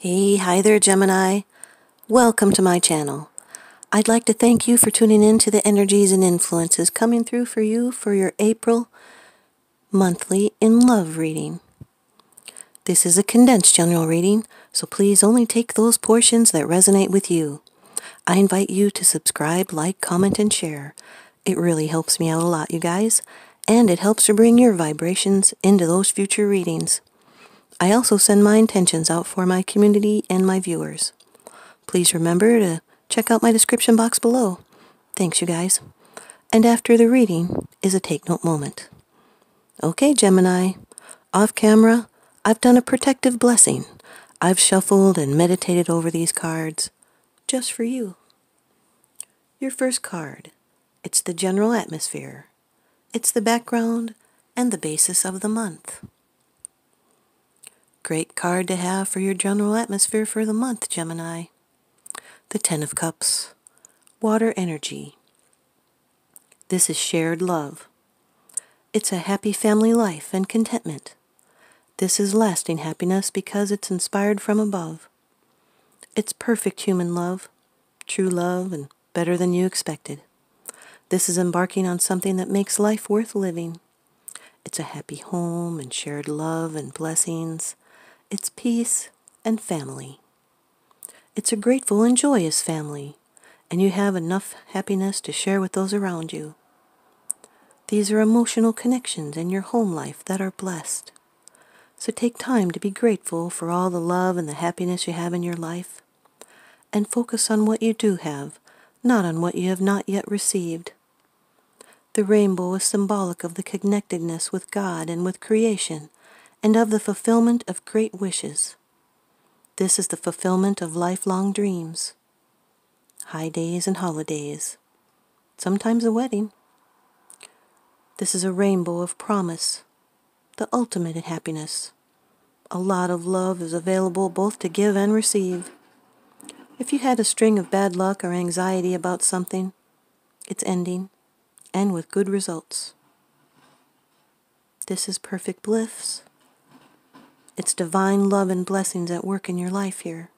Hi there, Gemini. Welcome to my channel. I'd like to thank you for tuning in to the energies and influences coming through for you for your April monthly in love reading. This is a condensed general reading, so please only take those portions that resonate with you. I invite you to subscribe, like, comment, and share. It really helps me out a lot, you guys, and it helps to bring your vibrations into those future readings. I also send my intentions out for my community and my viewers. Please remember to check out my description box below. Thanks, you guys. And after the reading is a take note moment. Okay, Gemini. Off camera, I've done a protective blessing. I've shuffled and meditated over these cards just for you. Your first card. It's the general atmosphere. It's the background and the basis of the month. Great card to have for your general atmosphere for the month, Gemini. The Ten of Cups. Water energy. This is shared love. It's a happy family life and contentment. This is lasting happiness because it's inspired from above. It's perfect human love, true love, and better than you expected. This is embarking on something that makes life worth living. It's a happy home and shared love and blessings. It's peace and family. It's a grateful and joyous family, and you have enough happiness to share with those around you. These are emotional connections in your home life that are blessed. So take time to be grateful for all the love and the happiness you have in your life, and focus on what you do have, not on what you have not yet received. The rainbow is symbolic of the connectedness with God and with creation, and of the fulfillment of great wishes. This is the fulfillment of lifelong dreams, high days and holidays, sometimes a wedding. This is a rainbow of promise, the ultimate in happiness. A lot of love is available both to give and receive. If you had a string of bad luck or anxiety about something, it's ending, and with good results. This is perfect bliss. It's divine love and blessings at work in your life here.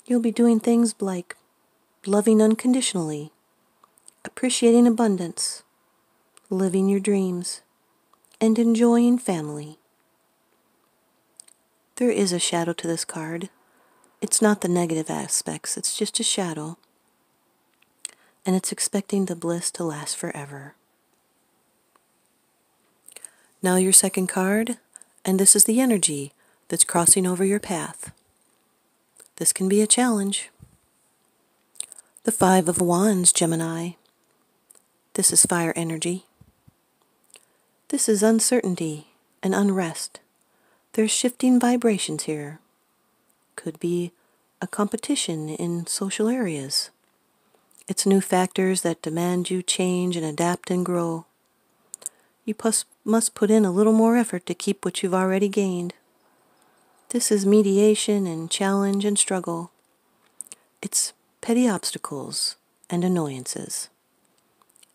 You'll be doing things like loving unconditionally, appreciating abundance, living your dreams, and enjoying family. There is a shadow to this card. It's not the negative aspects, it's just a shadow. And it's expecting the bliss to last forever. Now your second card, and this is the energy that's crossing over your path. This can be a challenge. The Five of Wands, Gemini. This is fire energy. This is uncertainty and unrest. There's shifting vibrations here. Could be a competition in social areas. It's new factors that demand you change and adapt and grow. You must put in a little more effort to keep what you've already gained. This is mediation and challenge and struggle. It's petty obstacles and annoyances.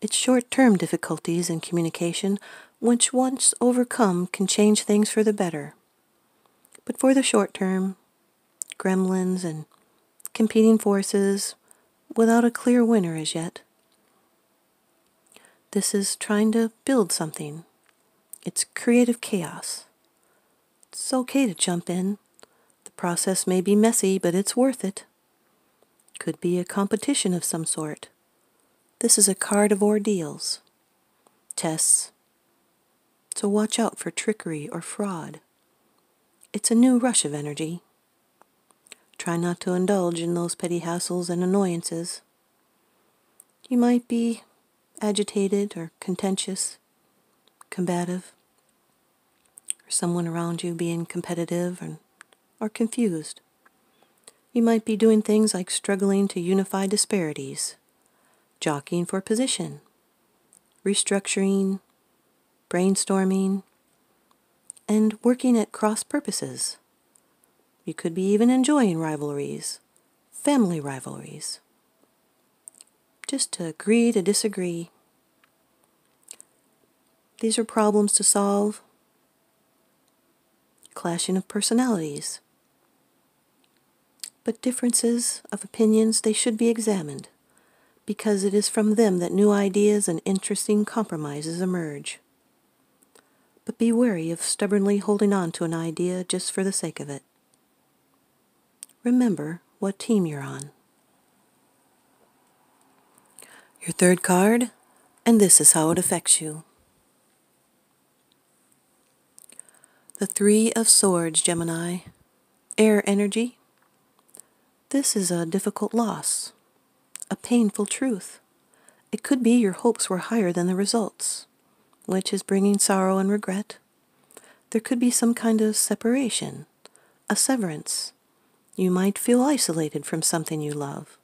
It's short-term difficulties in communication, which once overcome can change things for the better. But for the short term, gremlins and competing forces without a clear winner as yet. This is trying to build something. It's creative chaos. It's okay to jump in. The process may be messy, but it's worth it. Could be a competition of some sort. This is a card of ordeals, tests. So watch out for trickery or fraud. It's a new rush of energy. Try not to indulge in those petty hassles and annoyances. You might be agitated or contentious, combative, or someone around you being competitive or confused. You might be doing things like struggling to unify disparities, jockeying for position, restructuring, brainstorming, and working at cross purposes. You could be even enjoying rivalries, family rivalries. Just to agree to disagree. These are problems to solve. clashing of personalities. But differences of opinions, they should be examined, because it is from them that new ideas and interesting compromises emerge. But be wary of stubbornly holding on to an idea just for the sake of it. Remember what team you're on. Your third card, and this is how it affects you. The Three of Swords, Gemini. Air energy. This is a difficult loss, a painful truth. It could be your hopes were higher than the results, which is bringing sorrow and regret. There could be some kind of separation, a severance. You might feel isolated from something you love,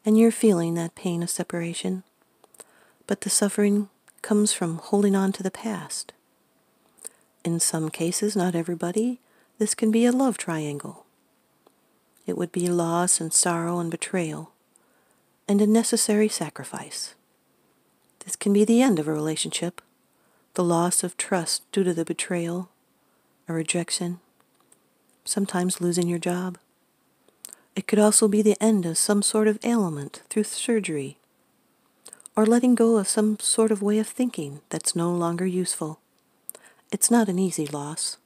and you're feeling that pain of separation. But the suffering comes from holding on to the past. In some cases, not everybody, this can be a love triangle. It would be loss and sorrow and betrayal, and a necessary sacrifice. This can be the end of a relationship, the loss of trust due to the betrayal, a rejection, sometimes losing your job. It could also be the end of some sort of ailment through surgery, or letting go of some sort of way of thinking that's no longer useful. It's not an easy loss,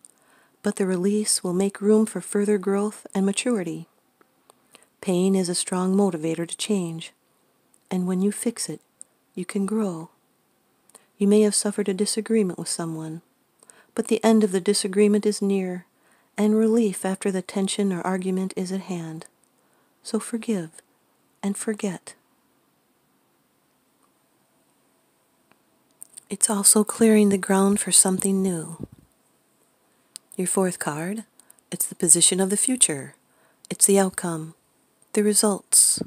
but the release will make room for further growth and maturity. Pain is a strong motivator to change, and when you fix it, you can grow. You may have suffered a disagreement with someone, but the end of the disagreement is near, and relief after the tension or argument is at hand. So forgive and forget. It's also clearing the ground for something new. Your fourth card, it's the position of the future. It's the outcome, the results,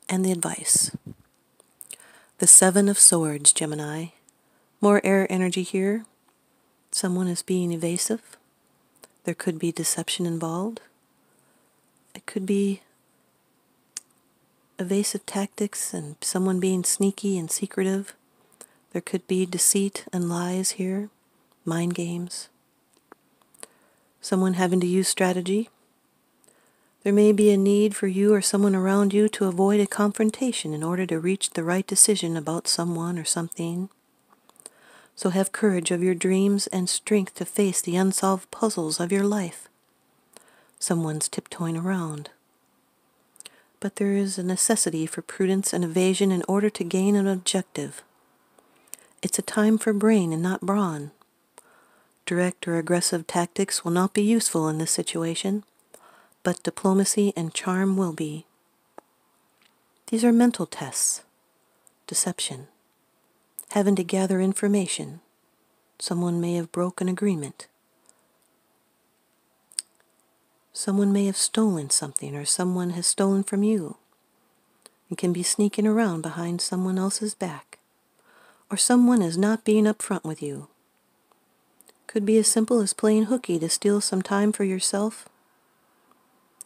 and the advice. The Seven of Swords, Gemini. More air energy here. Someone is being evasive. There could be deception involved. It could be evasive tactics and someone being sneaky and secretive. There could be deceit and lies here, mind games. Someone having to use strategy. There may be a need for you or someone around you to avoid a confrontation in order to reach the right decision about someone or something. So have courage of your dreams and strength to face the unsolved puzzles of your life. Someone's tiptoeing around. But there is a necessity for prudence and evasion in order to gain an objective. It's a time for brain and not brawn. Direct or aggressive tactics will not be useful in this situation, but diplomacy and charm will be. These are mental tests. Deception. Having to gather information. Someone may have broken agreement. Someone may have stolen something, or someone has stolen from you and can be sneaking around behind someone else's back. Or someone is not being upfront with you. Could be as simple as playing hooky to steal some time for yourself.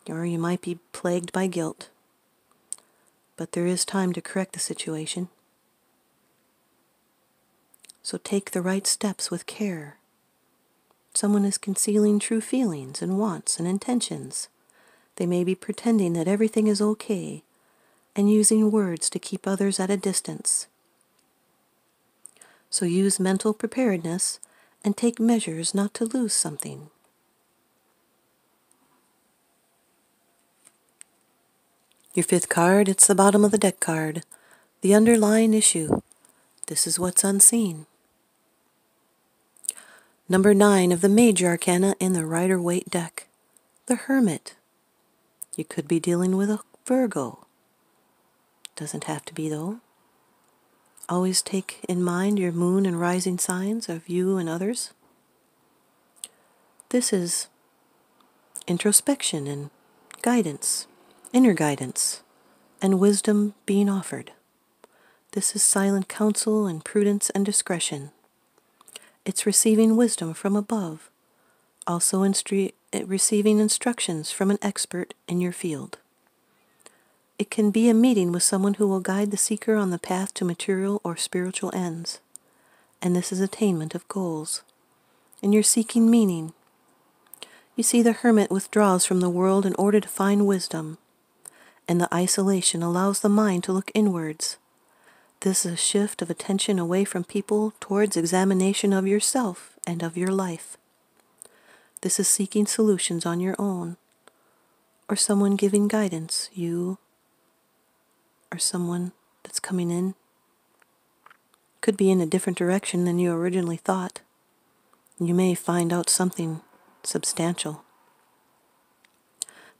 Or you might be plagued by guilt. But there is time to correct the situation. So take the right steps with care. Someone is concealing true feelings and wants and intentions. They may be pretending that everything is okay and using words to keep others at a distance. So use mental preparedness and take measures not to lose something. Your fifth card, it's the bottom of the deck card. The underlying issue. This is what's unseen. Number 9 of the major arcana in the Rider-Waite deck. The Hermit. You could be dealing with a Virgo. Doesn't have to be though. Always take in mind your moon and rising signs of you and others. This is introspection and guidance, inner guidance, and wisdom being offered. This is silent counsel and prudence and discretion. It's receiving wisdom from above, also receiving instructions from an expert in your field. It can be a meeting with someone who will guide the seeker on the path to material or spiritual ends, and this is attainment of goals. And you're seeking meaning. You see, the hermit withdraws from the world in order to find wisdom, and the isolation allows the mind to look inwards. This is a shift of attention away from people towards examination of yourself and of your life. This is seeking solutions on your own, or someone giving guidance, you or someone that's coming in. Could be in a different direction than you originally thought. You may find out something substantial.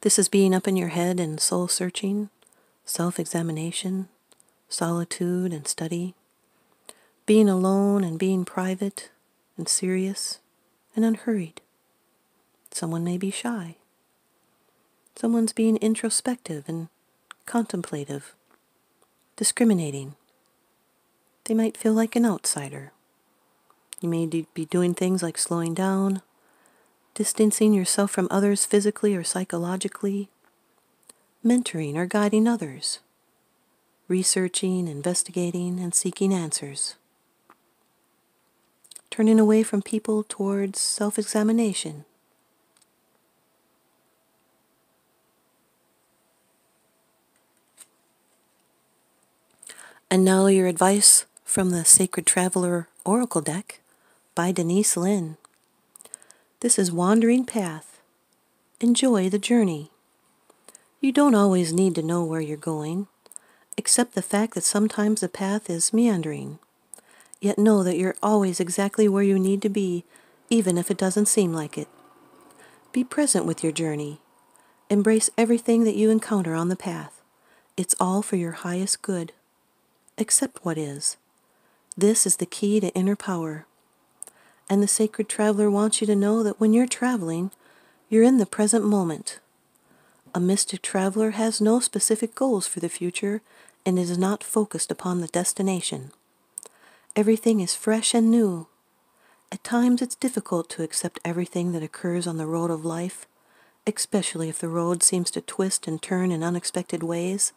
This is being up in your head and soul-searching, self-examination, solitude and study, being alone and being private and serious and unhurried. Someone may be shy. Someone's being introspective and contemplative, discriminating. They might feel like an outsider. You may be doing things like slowing down, distancing yourself from others physically or psychologically, mentoring or guiding others, researching, investigating, and seeking answers, turning away from people towards self-examination. And now your advice from the Sacred Traveler Oracle deck by Denise Linn. This is Wandering Path. Enjoy the journey. You don't always need to know where you're going. Accept the fact that sometimes the path is meandering. Yet know that you're always exactly where you need to be, even if it doesn't seem like it. Be present with your journey. Embrace everything that you encounter on the path. It's all for your highest good. Accept what is. This is the key to inner power. And the Sacred Traveler wants you to know that when you're traveling, you're in the present moment. A mystic traveler has no specific goals for the future and is not focused upon the destination. Everything is fresh and new. At times it's difficult to accept everything that occurs on the road of life, especially if the road seems to twist and turn in unexpected ways.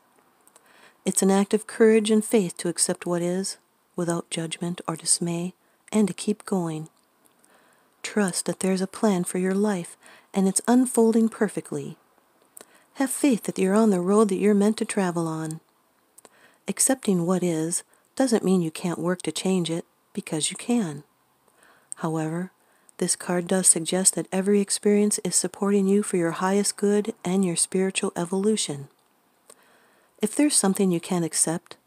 It's an act of courage and faith to accept what is, without judgment or dismay, and to keep going. Trust that there's a plan for your life, and it's unfolding perfectly. Have faith that you're on the road that you're meant to travel on. Accepting what is doesn't mean you can't work to change it, because you can. However, this card does suggest that every experience is supporting you for your highest good and your spiritual evolution. If there's something you can't accept,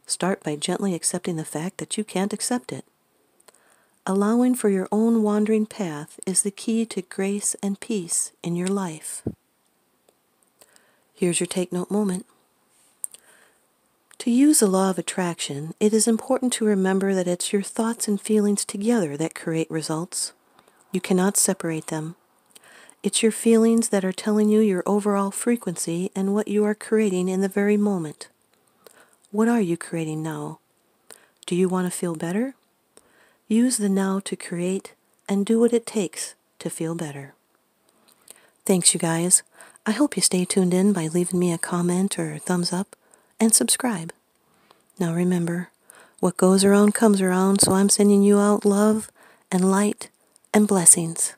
start by gently accepting the fact that you can't accept it. Allowing for your own wandering path is the key to grace and peace in your life. Here's your take note moment. To use the law of attraction, it is important to remember that it's your thoughts and feelings together that create results. You cannot separate them. It's your feelings that are telling you your overall frequency and what you are creating in the very moment. What are you creating now? Do you want to feel better? Use the now to create and do what it takes to feel better. Thanks, you guys. I hope you stay tuned in by leaving me a comment or a thumbs up and subscribe. Now remember, what goes around comes around, so I'm sending you out love and light and blessings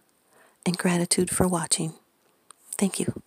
and gratitude for watching. Thank you.